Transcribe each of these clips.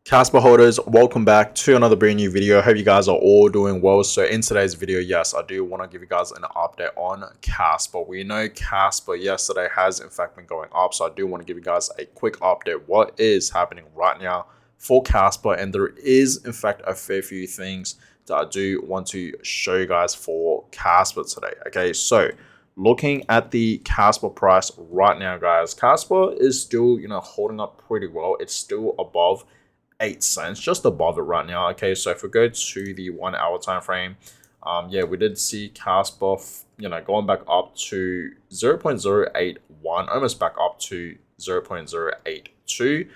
Kaspa holders, welcome back to another brand new video. I hope you guys are all doing well. So in today's video, yes, I do want to give you guys an update on Kaspa. We know Kaspa yesterday has in fact been going up, so I do want to give you guys a quick update what is happening right now for Kaspa, and there is in fact a fair few things that I do want to show you guys for Kaspa today. Okay, so looking at the Kaspa price right now, guys, Kaspa is still holding up pretty well. It's still above 8 cents, just above it right now. Okay, so if we go to the 1 hour time frame, yeah, we did see Kaspa going back up to 0.081, almost back up to 0.082.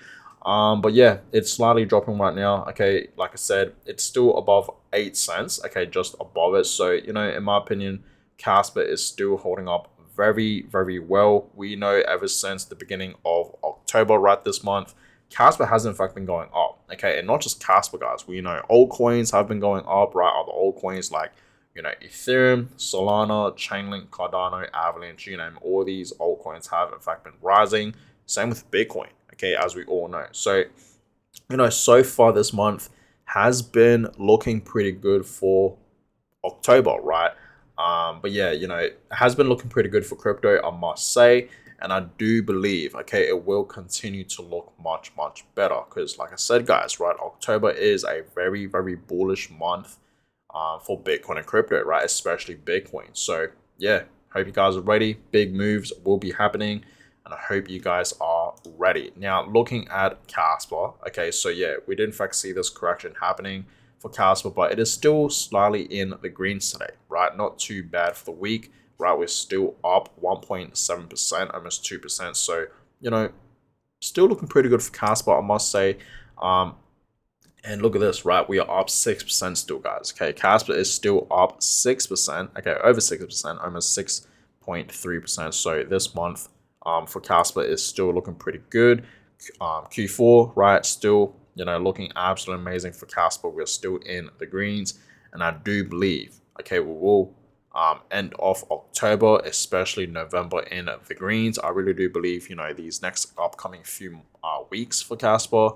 But yeah, it's slightly dropping right now. Okay, like I said, it's still above 8 cents. Okay, just above it. So in my opinion, Kaspa is still holding up very, very well. We know ever since the beginning of October, right, this month, Kaspa has in fact been going up. Okay, and not just Kaspa, guys. We know altcoins have been going up, right? Other altcoins like Ethereum, Solana, Chainlink, Cardano, Avalanche, all these altcoins have in fact been rising. Same with Bitcoin, okay, as we all know. So so far this month has been looking pretty good for October, right? But yeah, it has been looking pretty good for crypto, I must say. And I do believe, okay, it will continue to look much, much better. Because like I said, guys, right, October is a very, very bullish month for Bitcoin and crypto, right? Especially Bitcoin. So yeah, hope you guys are ready. Big moves will be happening. And I hope you guys are ready. Now, looking at Kaspa, okay, so yeah, we did in fact see this correction happening for Kaspa, but it is still slightly in the greens today, right? Not too bad for the week. Right, we're still up 1.7%, almost 2%. So, still looking pretty good for Kaspa, I must say. And look at this, right? We are up 6% still, guys. Okay, Kaspa is still up 6%. Okay, over 6%, almost 6.3%. So this month for Kaspa is still looking pretty good. Q4, right? Still, looking absolutely amazing for Kaspa. We're still in the greens. And I do believe, okay, we will end of October, especially November in the greens. I really do believe, these next upcoming few weeks for Kaspa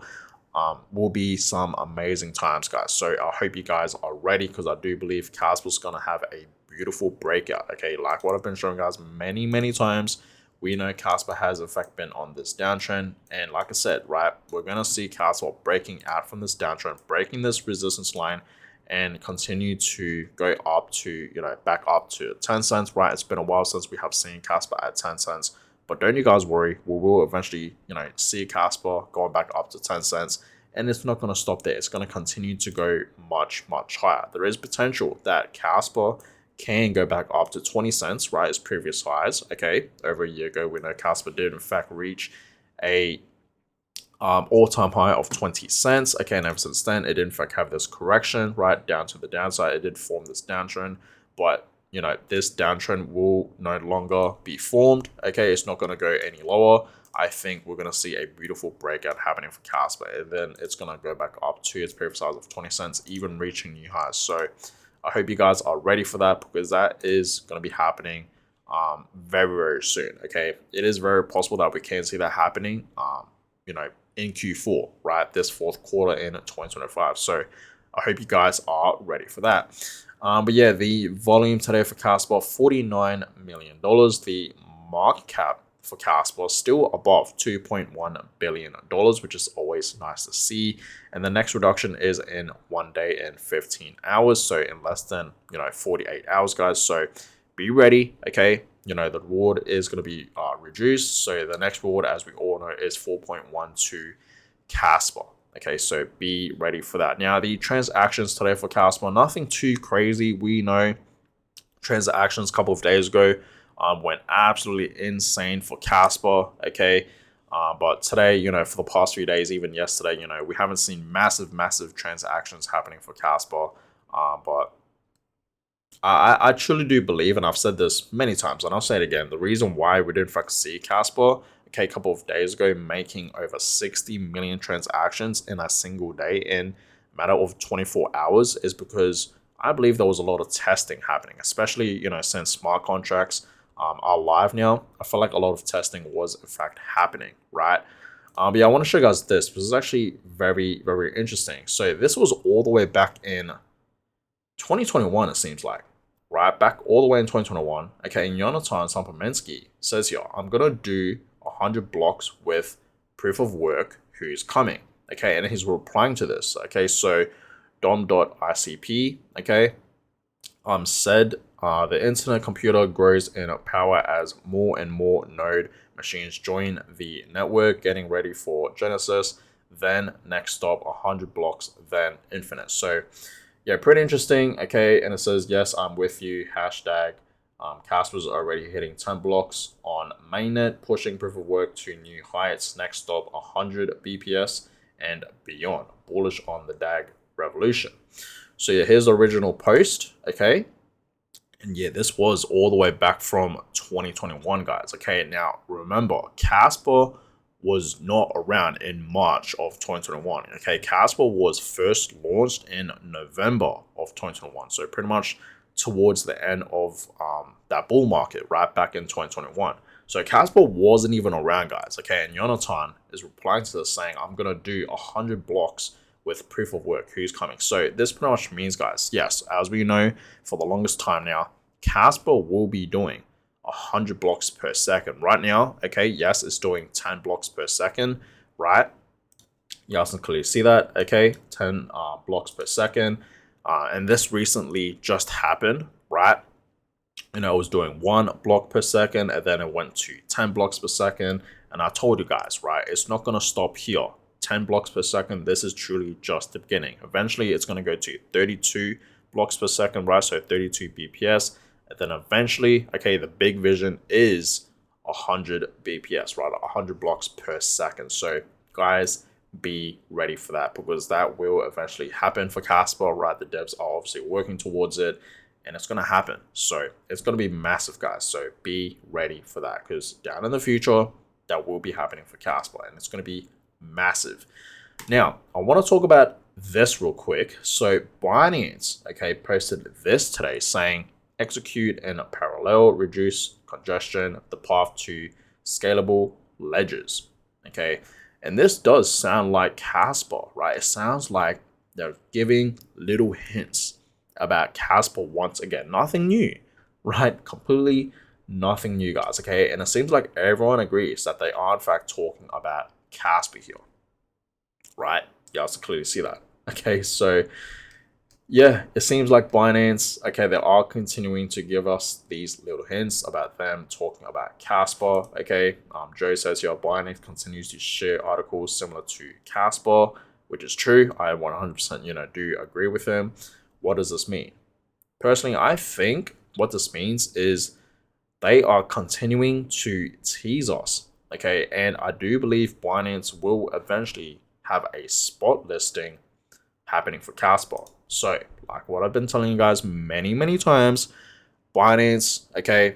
will be some amazing times, guys. So I hope you guys are ready, because I do believe Kaspa's going to have a beautiful breakout. Okay, like what I've been showing guys many, many times. We know Kaspa has in fact been on this downtrend, and like I said, right, we're going to see Kaspa breaking out from this downtrend, breaking this resistance line, and continue to go up to, back up to 10 cents, right? It's been a while since we have seen Kaspa at 10 cents, but don't you guys worry. We will eventually, see Kaspa going back up to 10 cents, and it's not going to stop there. It's going to continue to go much, much higher. There is potential that Kaspa can go back up to 20 cents, right? Its previous highs, okay? Over a year ago, we know Kaspa did in fact reach a all-time high of 20 cents. Okay, and ever since then, it did in fact have this correction, right, down to the downside. It did form this downtrend, but this downtrend will no longer be formed. Okay, it's not going to go any lower. I think we're going to see a beautiful breakout happening for Kaspa, and then it's going to go back up to its previous size of 20 cents, even reaching new highs. So I hope you guys are ready for that, because that is going to be happening very, very soon. Okay, it is very possible that we can see that happening in Q4, right? This fourth quarter in 2025. So I hope you guys are ready for that. But yeah, the volume today for Kaspa, $49 million. The market cap for Kaspa still above $2.1 billion, which is always nice to see. And the next reduction is in 1 day and 15 hours. So in less than, 48 hours, guys. So be ready, okay? The reward is going to be reduced. So the next reward, as we all know, is 4.12 Kaspa. Okay, so be ready for that. Now, the transactions today for Kaspa, nothing too crazy. We know transactions a couple of days ago went absolutely insane for Kaspa. Okay, but today, for the past few days, even yesterday, we haven't seen massive, massive transactions happening for Kaspa. But I truly do believe, and I've said this many times, and I'll say it again, the reason why we did in fact see Kaspa, okay, a couple of days ago, making over 60 million transactions in a single day in a matter of 24 hours is because I believe there was a lot of testing happening, especially, since smart contracts are live now. I feel like a lot of testing was in fact happening, right? But yeah, I want to show you guys this. This is actually very, very interesting. So this was all the way back in 2021, it seems like, right? Back all the way in 2021. Okay, and Jonathan Sampomensky says here, I'm going to do 100 blocks with proof of work who's coming. Okay, and he's replying to this. Okay, so dom.icp, okay, said the internet computer grows in power as more and more node machines join the network, getting ready for Genesis, then next stop 100 blocks, then infinite. So yeah, pretty interesting. Okay, and it says, yes, I'm with you. Hashtag Kaspa's already hitting 10 blocks on mainnet, pushing proof of work to new heights. Next stop 100 BPS and beyond. Bullish on the DAG revolution. So yeah, here's the original post. Okay, and yeah, this was all the way back from 2021, guys. Okay, now remember, Kaspa was not around in March of 2021. Okay, Kaspa was first launched in November of 2021. So pretty much towards the end of that bull market, right back in 2021. So Kaspa wasn't even around, guys. Okay, and Jonathan is replying to this saying, I'm going to do 100 blocks with proof of work. Who's coming? So this pretty much means, guys, yes, as we know for the longest time now, Kaspa will be doing 100 blocks per second. Right now, okay, yes, it's doing 10 blocks per second, right? You guys can clearly see that, okay, 10 blocks per second. And this recently just happened, right? You know, it was doing 1 block per second, and then it went to 10 blocks per second. And I told you guys, right, it's not going to stop here. 10 blocks per second, this is truly just the beginning. Eventually, it's going to go to 32 blocks per second, right? So 32 BPS. And then eventually, okay, the big vision is 100 BPS, right? 100 blocks per second. So guys, be ready for that, because that will eventually happen for Kaspa, right? The devs are obviously working towards it, and it's going to happen. So it's going to be massive, guys. So be ready for that, because down in the future, that will be happening for Kaspa, and it's going to be massive. Now, I want to talk about this real quick. So Binance, okay, posted this today saying, execute in parallel, reduce congestion, the path to scalable ledgers. Okay, and this does sound like Kaspa, right? It sounds like they're giving little hints about Kaspa once again. Nothing new, right? Completely nothing new, guys. Okay, and it seems like everyone agrees that they are in fact talking about Kaspa here, right? You guys can clearly see that. Okay, so yeah, it seems like Binance, okay, they are continuing to give us these little hints about them talking about Kaspa, okay. Joe says here, Binance continues to share articles similar to Kaspa, which is true. I 100%, do agree with him. What does this mean? Personally, I think what this means is they are continuing to tease us, okay, and I do believe Binance will eventually have a spot listing happening for Kaspa. So, like what I've been telling you guys many, many times, Binance, okay,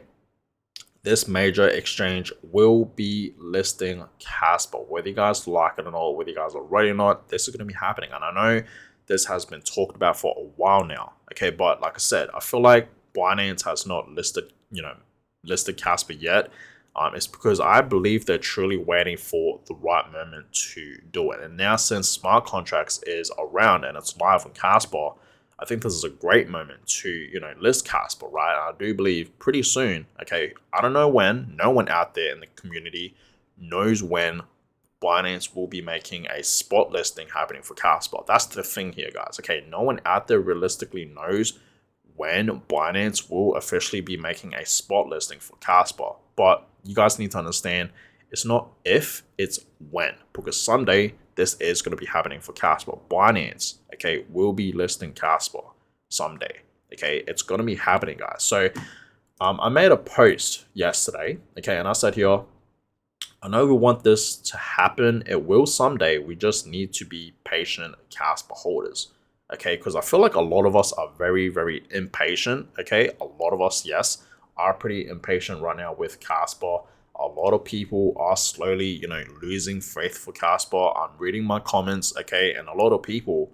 this major exchange will be listing Kaspa. Whether you guys like it or not, whether you guys are ready or not, this is going to be happening. And I know this has been talked about for a while now, okay, but like I said, I feel like Binance has not listed Kaspa yet. It's because I believe they're truly waiting for the right moment to do it. And now since smart contracts is around and it's live on Kaspa, I think this is a great moment to, list Kaspa, right? I do believe pretty soon, okay, I don't know when, no one out there in the community knows when Binance will be making a spot listing happening for Kaspa. That's the thing here, guys. Okay, no one out there realistically knows when Binance will officially be making a spot listing for Kaspa. But you guys need to understand, it's not if, it's when. Because someday, this is going to be happening for Kaspa. Binance, okay, will be listing Kaspa someday. Okay, it's going to be happening, guys. So, I made a post yesterday, okay, and I said here, I know we want this to happen. It will someday. We just need to be patient Kaspa holders. Okay, because I feel like a lot of us are very, very impatient. Okay, a lot of us, yes, are pretty impatient right now with Kaspa. A lot of people are slowly, losing faith for Kaspa. I'm reading my comments, okay, and a lot of people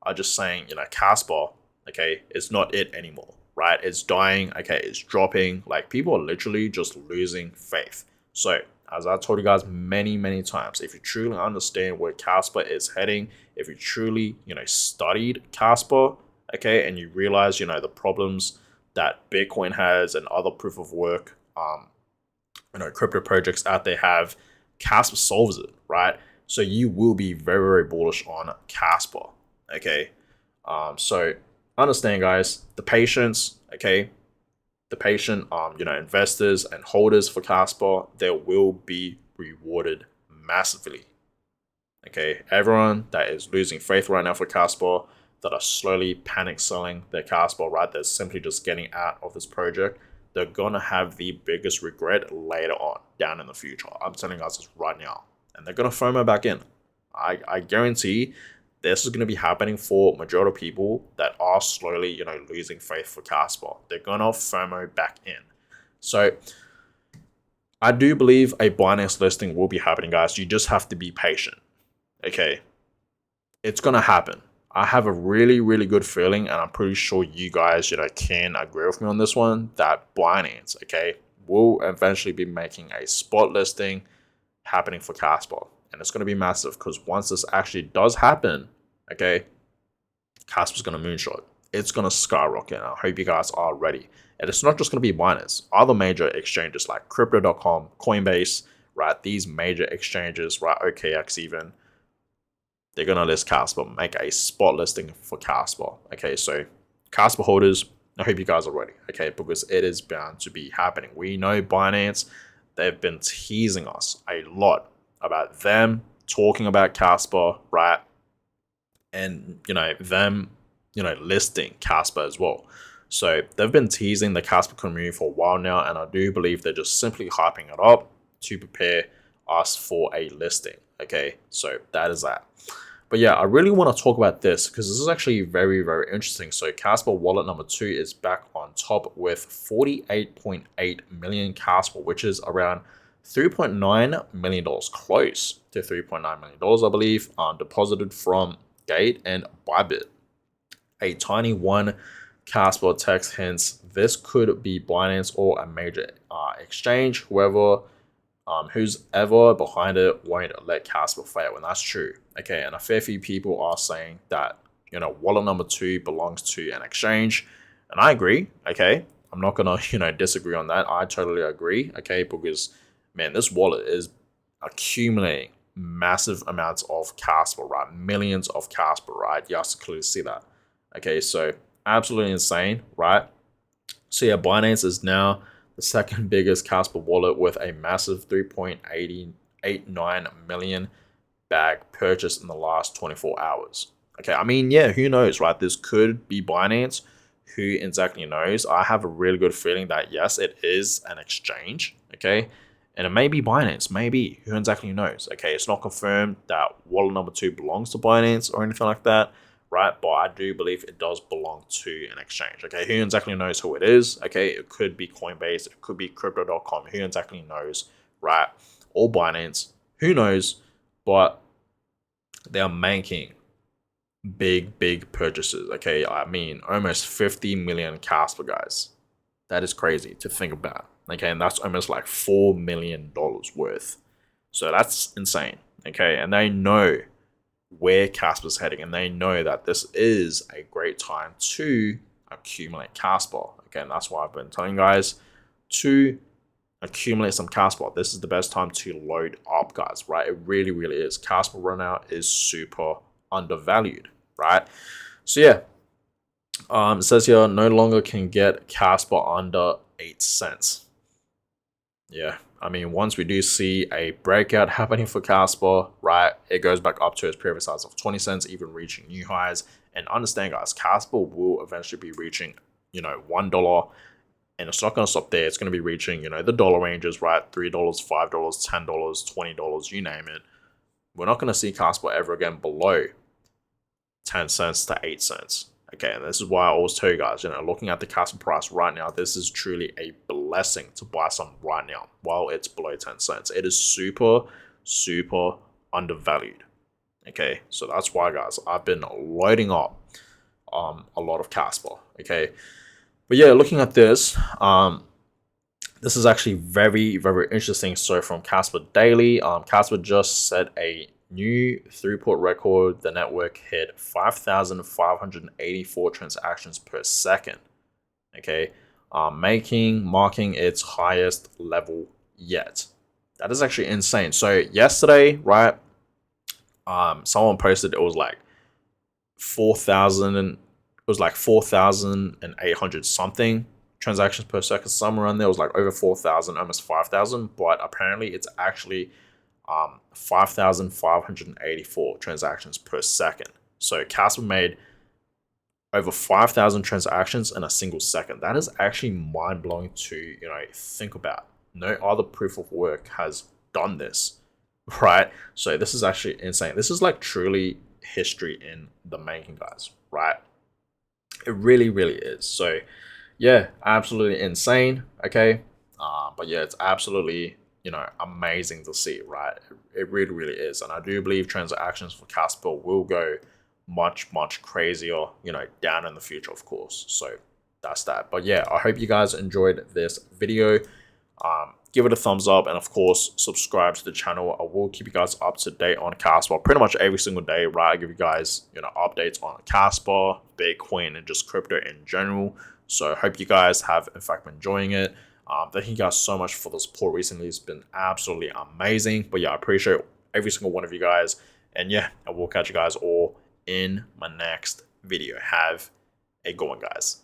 are just saying, Kaspa, okay, it's not it anymore, right? It's dying, okay, it's dropping. Like, people are literally just losing faith. So as I told you guys many times, if you truly understand where Kaspa is heading, if you truly, studied Kaspa, okay, and you realize, the problems that Bitcoin has and other proof of work, crypto projects out there have, Kaspa solves it, right? So you will be very bullish on Kaspa, okay? So understand, guys, the patience, okay? The patient, investors and holders for Kaspa, they will be rewarded massively. Okay, everyone that is losing faith right now for Kaspa, that are slowly panic selling their Kaspa, right? They're simply just getting out of this project. They're gonna have the biggest regret later on, down in the future. I'm telling you guys this right now, and they're gonna FOMO back in. I guarantee this is going to be happening for majority of people that are slowly, losing faith for Kaspa. They're going to FOMO back in. So I do believe a Binance listing will be happening, guys. You just have to be patient. Okay. It's going to happen. I have a really good feeling, and I'm pretty sure you guys, can agree with me on this one, that Binance, okay, will eventually be making a spot listing happening for Kaspa. And it's going to be massive, because once this actually does happen, okay, Kaspa's going to moonshot. It's going to skyrocket. I hope you guys are ready. And it's not just going to be Binance. Other major exchanges like Crypto.com, Coinbase, right? These major exchanges, right? OKX even, they're going to list Kaspa, make a spot listing for Kaspa. Okay, so Kaspa holders, I hope you guys are ready. Okay, because it is bound to be happening. We know Binance, they've been teasing us a lot about them talking about Kaspa, right? And, them, listing Kaspa as well. So they've been teasing the Kaspa community for a while now, and I do believe they're just simply hyping it up to prepare us for a listing. Okay, so that is that. But yeah, I really want to talk about this because this is actually very interesting. So Kaspa wallet number 2 is back on top with 48.8 million Kaspa, which is around $3.9 million, close to $3.9 million, I believe, deposited from Gate and Bybit. A tiny one Kaspa text hints this could be Binance or a major exchange. Who's ever behind it won't let Kaspa fail, and that's true. Okay, and a fair few people are saying that, wallet number 2 belongs to an exchange, and I agree. Okay, I'm not gonna, disagree on that. I totally agree. Okay, because man, this wallet is accumulating massive amounts of Kaspa, right? Millions of Kaspa, right? You have to clearly see that. Okay, so absolutely insane, right? So yeah, Binance is now the second biggest Kaspa wallet with a massive 3.89 million bag purchased in the last 24 hours. Okay, I mean, yeah, who knows, right? This could be Binance. Who exactly knows? I have a really good feeling that yes, it is an exchange. Okay, and it may be Binance, maybe. Who exactly knows? Okay, it's not confirmed that wallet number 2 belongs to Binance or anything like that, right? But I do believe it does belong to an exchange. Okay, who exactly knows who it is? Okay, it could be Coinbase, it could be Crypto.com. Who exactly knows, right? Or Binance, who knows? But they are making big purchases. Okay, I mean, almost 50 million Kaspa, guys. That is crazy to think about. Okay, and that's almost like $4 million worth. So that's insane. Okay, and they know where Kaspa's heading, and they know that this is a great time to accumulate Kaspa. Again, that's why I've been telling you guys to accumulate some Kaspa. This is the best time to load up, guys, right? It really is. Kaspa right now is super undervalued, right? So yeah, it says here no longer can get Kaspa under 8 cents. Yeah, I mean, once we do see a breakout happening for Kaspa, right, it goes back up to its previous size of 20 cents, even reaching new highs. And understand, guys, Kaspa will eventually be reaching, $1. And it's not going to stop there. It's going to be reaching, the dollar ranges, right? $3, $5, $10, $20, you name it. We're not going to see Kaspa ever again below 10 cents to 8 cents. Okay, and this is why I always tell you guys, looking at the Kaspa price right now, this is truly a blessing to buy some right now while it's below 10 cents. It is super undervalued. Okay, so that's why, guys, I've been loading up a lot of Kaspa. Okay, but yeah, looking at this, This is actually very, very interesting. So from Kaspa Daily, Kaspa just set a new throughput record. The network hit 5,584 transactions per second. Okay, marking its highest level yet. That is actually insane. So yesterday, right? Someone posted it was like 4,000 and it was like 4,800 something transactions per second. Somewhere around there, it was like over 4,000, almost 5,000. But apparently, it's actually 5,584 transactions per second. So Casper made over 5,000 transactions in a single second. That is actually mind blowing to think about. No other proof of work has done this, right? So this is actually insane. This is like truly history in the making, guys, right? It really, really is. So yeah, absolutely insane. Okay, but yeah, it's absolutely amazing to see, right? It really, really is, and I do believe transactions for Casper will go much crazier, down in the future, of course. So that's that. But yeah, I hope you guys enjoyed this video. Give it a thumbs up, and of course subscribe to the channel. I will keep you guys up to date on Casper pretty much every single day, right? I give you guys updates on Casper, Bitcoin, and just crypto in general. So I hope you guys have in fact been enjoying it. Thank you guys so much for the support recently. It's been absolutely amazing. But yeah, I appreciate every single one of you guys, and yeah, I will catch you guys all in my next video. Have a good one, guys.